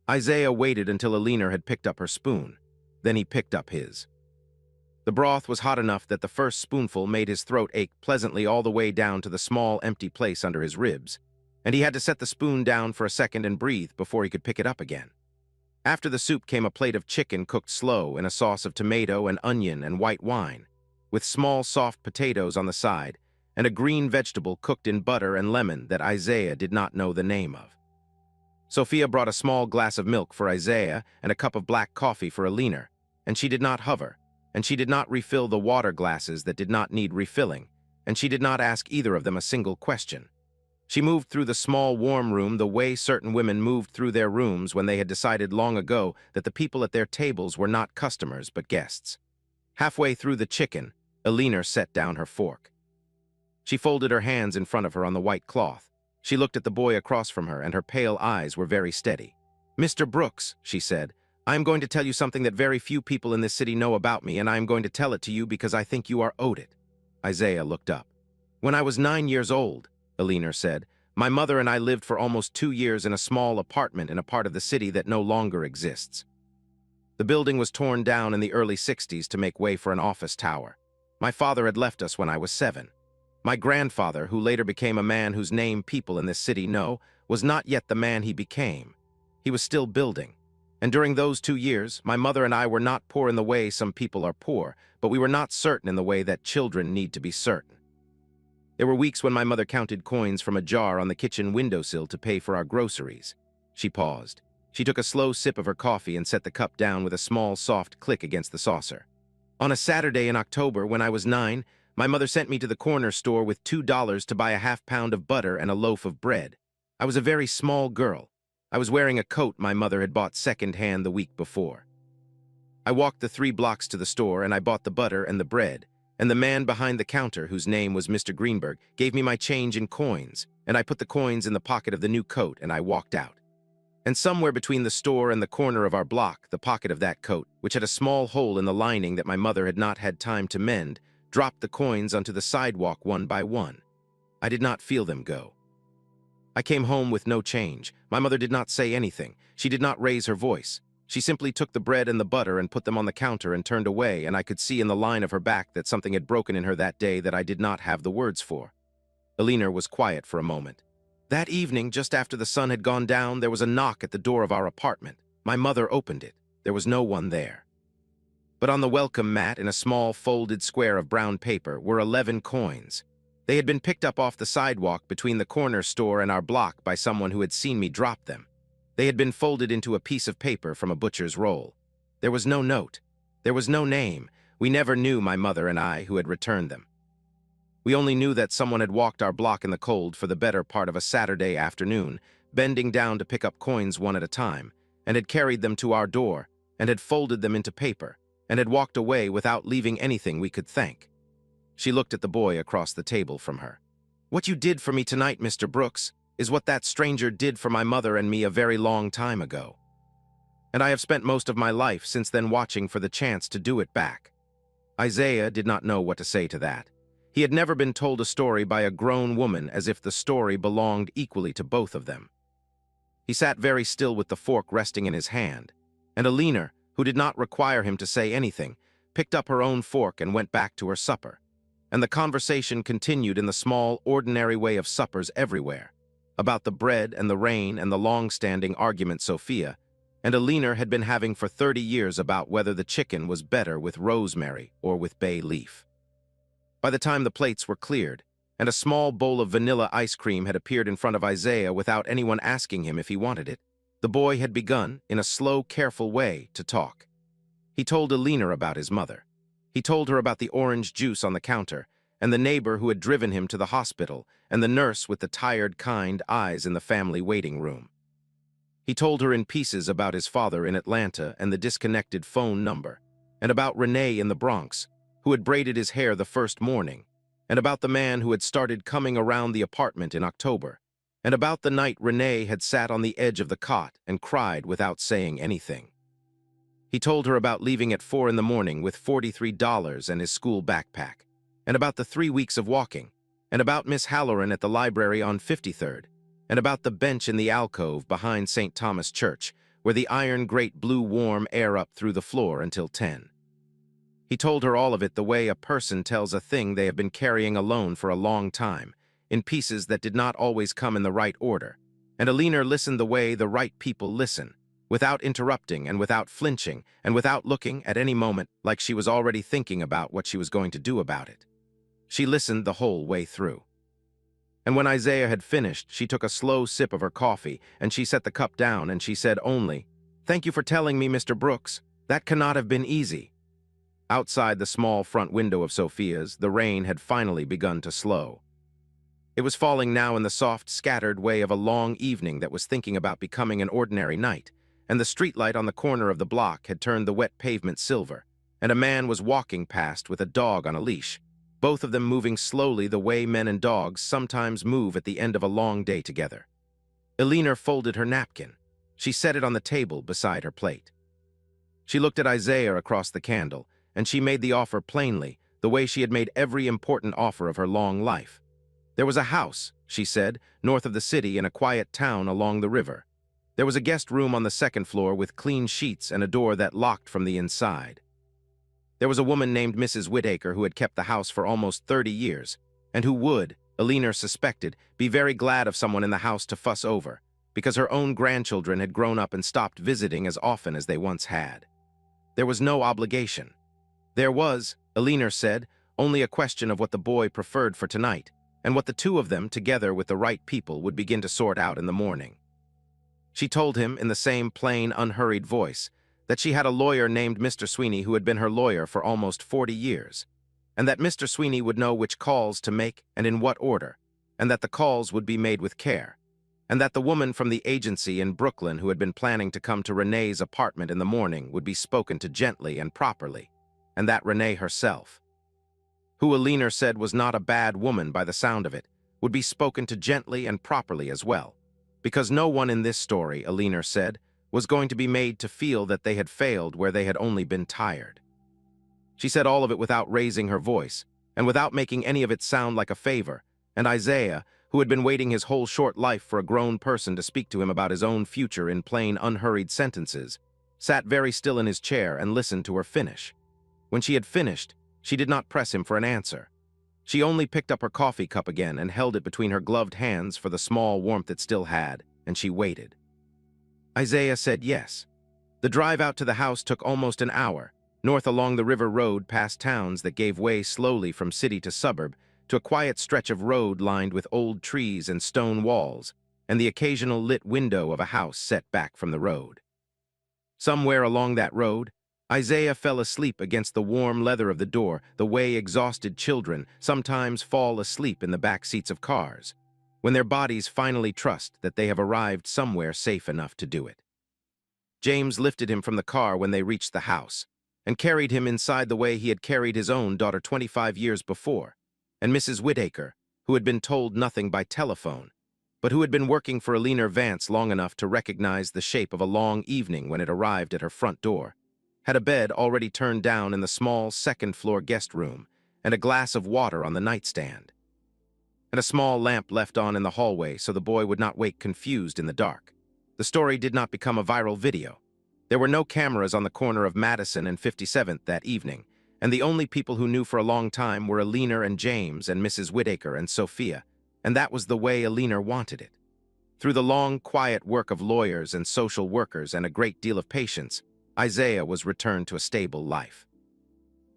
Isaiah waited until Alina had picked up her spoon. Then he picked up his. The broth was hot enough that the first spoonful made his throat ache pleasantly all the way down to the small, empty place under his ribs, and he had to set the spoon down for a second and breathe before he could pick it up again. After the soup came a plate of chicken cooked slow in a sauce of tomato and onion and white wine, with small soft potatoes on the side, and a green vegetable cooked in butter and lemon that Isaiah did not know the name of. Sophia brought a small glass of milk for Isaiah and a cup of black coffee for Alina, and she did not hover, and she did not refill the water glasses that did not need refilling, and she did not ask either of them a single question. She moved through the small warm room the way certain women moved through their rooms when they had decided long ago that the people at their tables were not customers but guests. Halfway through the chicken, Alina set down her fork. She folded her hands in front of her on the white cloth. She looked at the boy across from her, and her pale eyes were very steady. "Mr. Brooks," she said, "I am going to tell you something that very few people in this city know about me, and I am going to tell it to you because I think you are owed it." Isaiah looked up. "When I was 9 years old," Alina said, "my mother and I lived for almost 2 years in a small apartment in a part of the city that no longer exists. The building was torn down in the early 60s to make way for an office tower. My father had left us when I was 7. My grandfather, who later became a man whose name people in this city know, was not yet the man he became. He was still building. And during those 2 years, my mother and I were not poor in the way some people are poor, but we were not certain in the way that children need to be certain. There were weeks when my mother counted coins from a jar on the kitchen windowsill to pay for our groceries." She paused. She took a slow sip of her coffee and set the cup down with a small, soft click against the saucer. "On a Saturday in October, when I was 9, my mother sent me to the corner store with $2 to buy a half-pound of butter and a loaf of bread. I was a very small girl. I was wearing a coat my mother had bought second-hand the week before. I walked the 3 blocks to the store, and I bought the butter and the bread, and the man behind the counter, whose name was Mr. Greenberg, gave me my change in coins, and I put the coins in the pocket of the new coat, and I walked out. And somewhere between the store and the corner of our block, the pocket of that coat, which had a small hole in the lining that my mother had not had time to mend, dropped the coins onto the sidewalk one by one. I did not feel them go. I came home with no change. My mother did not say anything. She did not raise her voice. She simply took the bread and the butter and put them on the counter and turned away, and I could see in the line of her back that something had broken in her that day that I did not have the words for." Alina was quiet for a moment. "That evening, just after the sun had gone down, there was a knock at the door of our apartment. My mother opened it. There was no one there. But on the welcome mat, in a small folded square of brown paper, were 11 coins. They had been picked up off the sidewalk between the corner store and our block by someone who had seen me drop them. They had been folded into a piece of paper from a butcher's roll. There was no note. There was no name. We never knew, my mother and I, who had returned them. We only knew that someone had walked our block in the cold for the better part of a Saturday afternoon, bending down to pick up coins one at a time, and had carried them to our door, and had folded them into paper, and had walked away without leaving anything we could thank. She looked at the boy across the table from her. "What you did for me tonight, Mr. Brooks, is what that stranger did for my mother and me a very long time ago. And I have spent most of my life since then watching for the chance to do it back." Isaiah did not know what to say to that. He had never been told a story by a grown woman as if the story belonged equally to both of them. He sat very still with the fork resting in his hand, and Alina, who did not require him to say anything, picked up her own fork and went back to her supper. And the conversation continued in the small, ordinary way of suppers everywhere, about the bread and the rain and the long-standing argument Sophia and Alina had been having for 30 years about whether the chicken was better with rosemary or with bay leaf. By the time the plates were cleared, and a small bowl of vanilla ice cream had appeared in front of Isaiah without anyone asking him if he wanted it, the boy had begun, in a slow, careful way, to talk. He told Alina about his mother. He told her about the orange juice on the counter, and the neighbor who had driven him to the hospital, and the nurse with the tired, kind eyes in the family waiting room. He told her in pieces about his father in Atlanta and the disconnected phone number, and about Renee in the Bronx, who had braided his hair the first morning, and about the man who had started coming around the apartment in October, and about the night Renee had sat on the edge of the cot and cried without saying anything. He told her about leaving at 4 in the morning with $43 and his school backpack, and about the 3 weeks of walking, and about Miss Halloran at the library on 53rd, and about the bench in the alcove behind St. Thomas Church, where the iron grate blew warm air up through the floor until 10. He told her all of it the way a person tells a thing they have been carrying alone for a long time, in pieces that did not always come in the right order, and Alina listened the way the right people listen, without interrupting and without flinching and without looking at any moment like she was already thinking about what she was going to do about it. She listened the whole way through. And when Isaiah had finished, she took a slow sip of her coffee, and she set the cup down, and she said only, "Thank you for telling me, Mr. Brooks. That cannot have been easy." Outside the small front window of Sophia's, the rain had finally begun to slow. It was falling now in the soft, scattered way of a long evening that was thinking about becoming an ordinary night, and the streetlight on the corner of the block had turned the wet pavement silver, and a man was walking past with a dog on a leash, both of them moving slowly the way men and dogs sometimes move at the end of a long day together. Alina folded her napkin. She set it on the table beside her plate. She looked at Isaiah across the candle, and she made the offer plainly, the way she had made every important offer of her long life. There was a house, she said, north of the city in a quiet town along the river. There was a guest room on the second floor with clean sheets and a door that locked from the inside. There was a woman named Mrs. Whittaker who had kept the house for almost 30 years, and who would, Alina suspected, be very glad of someone in the house to fuss over, because her own grandchildren had grown up and stopped visiting as often as they once had. There was no obligation. There was, Alina said, only a question of what the boy preferred for tonight, and what the two of them, together with the right people, would begin to sort out in the morning. She told him, in the same plain, unhurried voice, that she had a lawyer named Mr. Sweeney who had been her lawyer for almost 40 years, and that Mr. Sweeney would know which calls to make and in what order, and that the calls would be made with care, and that the woman from the agency in Brooklyn who had been planning to come to Renee's apartment in the morning would be spoken to gently and properly, and that Renee herself, who Alina said was not a bad woman by the sound of it, would be spoken to gently and properly as well, because no one in this story, Alina said, was going to be made to feel that they had failed where they had only been tired. She said all of it without raising her voice, and without making any of it sound like a favor, and Isaiah, who had been waiting his whole short life for a grown person to speak to him about his own future in plain, unhurried sentences, sat very still in his chair and listened to her finish. When she had finished, she did not press him for an answer. She only picked up her coffee cup again and held it between her gloved hands for the small warmth it still had, and she waited. Isaiah said yes. The drive out to the house took almost an hour, north along the river road past towns that gave way slowly from city to suburb, to a quiet stretch of road lined with old trees and stone walls, and the occasional lit window of a house set back from the road. Somewhere along that road, Isaiah fell asleep against the warm leather of the door, the way exhausted children sometimes fall asleep in the back seats of cars, when their bodies finally trust that they have arrived somewhere safe enough to do it. James lifted him from the car when they reached the house, and carried him inside the way he had carried his own daughter 25 years before, and Mrs. Whittaker, who had been told nothing by telephone, but who had been working for Alina Vance long enough to recognize the shape of a long evening when it arrived at her front door, had a bed already turned down in the small second-floor guest room, and a glass of water on the nightstand, and a small lamp left on in the hallway so the boy would not wake confused in the dark. The story did not become a viral video. There were no cameras on the corner of Madison and 57th that evening, and the only people who knew for a long time were Alina and James and Mrs. Whittaker and Sophia, and that was the way Alina wanted it. Through the long, quiet work of lawyers and social workers and a great deal of patience, Isaiah was returned to a stable life.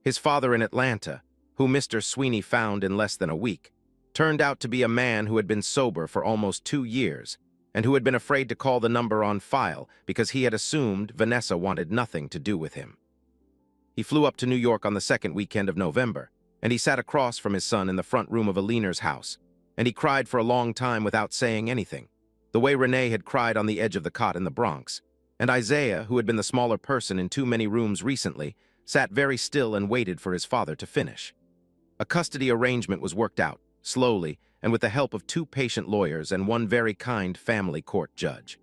His father in Atlanta, who Mr. Sweeney found in less than a week, turned out to be a man who had been sober for almost 2 years, and who had been afraid to call the number on file because he had assumed Vanessa wanted nothing to do with him. He flew up to New York on the second weekend of November, and he sat across from his son in the front room of Alina's house, and he cried for a long time without saying anything, the way Renee had cried on the edge of the cot in the Bronx, and Isaiah, who had been the smaller person in too many rooms recently, sat very still and waited for his father to finish. A custody arrangement was worked out, slowly, and with the help of 2 patient lawyers and 1 very kind family court judge.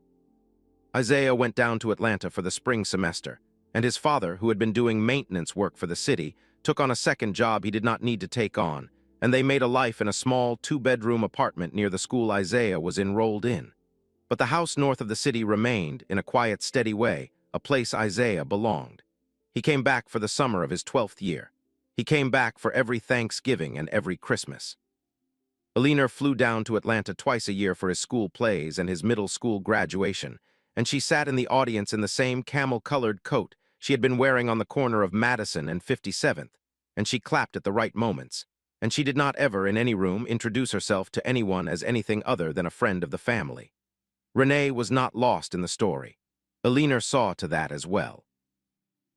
Isaiah went down to Atlanta for the spring semester, and his father, who had been doing maintenance work for the city, took on a second job he did not need to take on, and they made a life in a small 2-bedroom apartment near the school Isaiah was enrolled in. But the house north of the city remained, in a quiet, steady way, a place Isaiah belonged. He came back for the summer of his 12th year. He came back for every Thanksgiving and every Christmas. Alina flew down to Atlanta twice a year for his school plays and his middle school graduation, and she sat in the audience in the same camel-colored coat she had been wearing on the corner of Madison and 57th, and she clapped at the right moments, and she did not ever in any room introduce herself to anyone as anything other than a friend of the family. Renee was not lost in the story. Alina saw to that as well.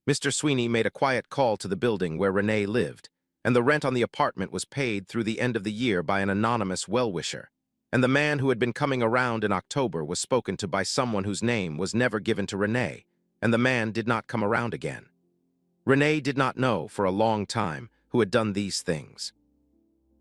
Mr. Sweeney made a quiet call to the building where Renee lived, and the rent on the apartment was paid through the end of the year by an anonymous well-wisher, and the man who had been coming around in October was spoken to by someone whose name was never given to Renee, and the man did not come around again. Renee did not know for a long time who had done these things.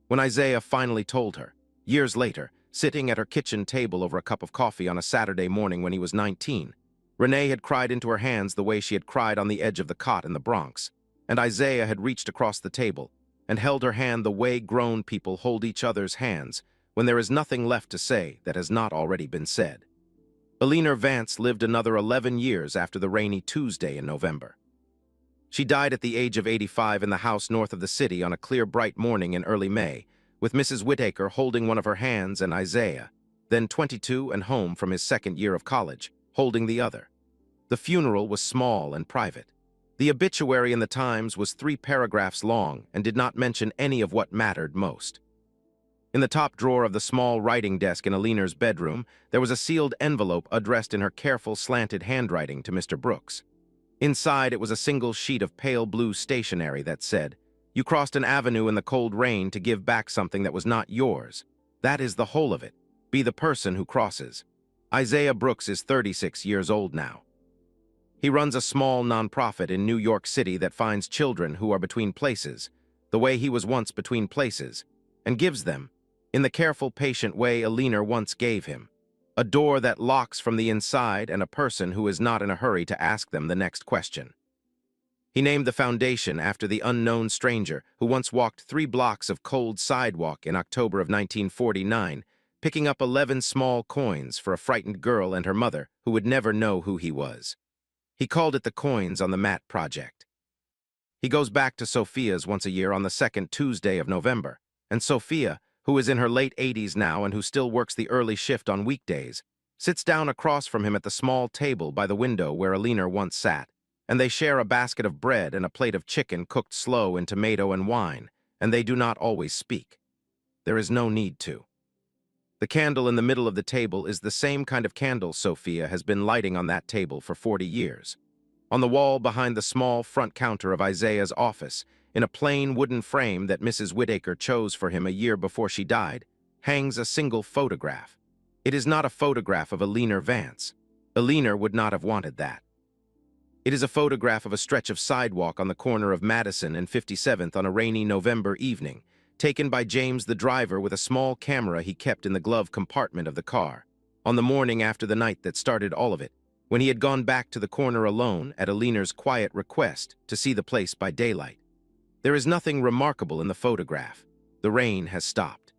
When Isaiah finally told her, years later, sitting at her kitchen table over a cup of coffee on a Saturday morning when he was 19, Renee had cried into her hands the way she had cried on the edge of the cot in the Bronx, and Isaiah had reached across the table and held her hand the way grown people hold each other's hands when there is nothing left to say that has not already been said. Alina Vance lived another 11 years after the rainy Tuesday in November. She died at the age of 85 in the house north of the city on a clear, bright morning in early May, with Mrs. Whittaker holding one of her hands and Isaiah, then 22 and home from his second year of college, holding the other. The funeral was small and private. The obituary in the Times was 3 paragraphs long and did not mention any of what mattered most. In the top drawer of the small writing desk in Alina's bedroom, there was a sealed envelope addressed in her careful, slanted handwriting to Mr. Brooks. Inside, it was a single sheet of pale blue stationery that said, "You crossed an avenue in the cold rain to give back something that was not yours. That is the whole of it. Be the person who crosses." Isaiah Brooks is 36 years old now. He runs a small nonprofit in New York City that finds children who are between places, the way he was once between places, and gives them, in the careful, patient way Alina once gave him, a door that locks from the inside and a person who is not in a hurry to ask them the next question. He named the foundation after the unknown stranger who once walked 3 blocks of cold sidewalk in October of 1949, picking up 11 small coins for a frightened girl and her mother who would never know who he was. He called it the Coins on the Mat Project. He goes back to Sophia's once a year on the second Tuesday of November, and Sophia, who is in her late 80s now and who still works the early shift on weekdays, sits down across from him at the small table by the window where Alina once sat, and they share a basket of bread and a plate of chicken cooked slow in tomato and wine, and they do not always speak. There is no need to. The candle in the middle of the table is the same kind of candle Sophia has been lighting on that table for 40 years. On the wall behind the small front counter of Isaiah's office, in a plain wooden frame that Mrs. Whittaker chose for him a year before she died, hangs a single photograph. It is not a photograph of Eleanor Vance. Eleanor would not have wanted that. It is a photograph of a stretch of sidewalk on the corner of Madison and 57th on a rainy November evening, taken by James the driver with a small camera he kept in the glove compartment of the car, on the morning after the night that started all of it, when he had gone back to the corner alone at Eleanor's quiet request to see the place by daylight. There is nothing remarkable in the photograph. The rain has stopped.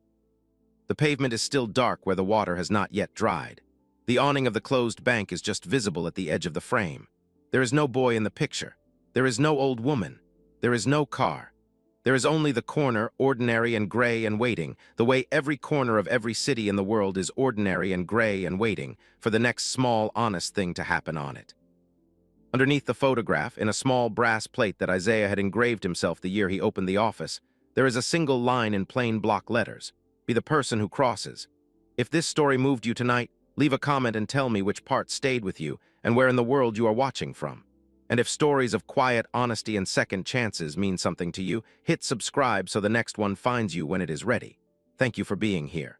The pavement is still dark where the water has not yet dried. The awning of the closed bank is just visible at the edge of the frame. There is no boy in the picture. There is no old woman. There is no car. There is only the corner, ordinary and gray and waiting, the way every corner of every city in the world is ordinary and gray and waiting for the next small, honest thing to happen on it. Underneath the photograph, in a small brass plate that Isaiah had engraved himself the year he opened the office, there is a single line in plain block letters: "Be the person who crosses." If this story moved you tonight, leave a comment and tell me which part stayed with you and where in the world you are watching from. And if stories of quiet honesty and second chances mean something to you, hit subscribe so the next one finds you when it is ready. Thank you for being here.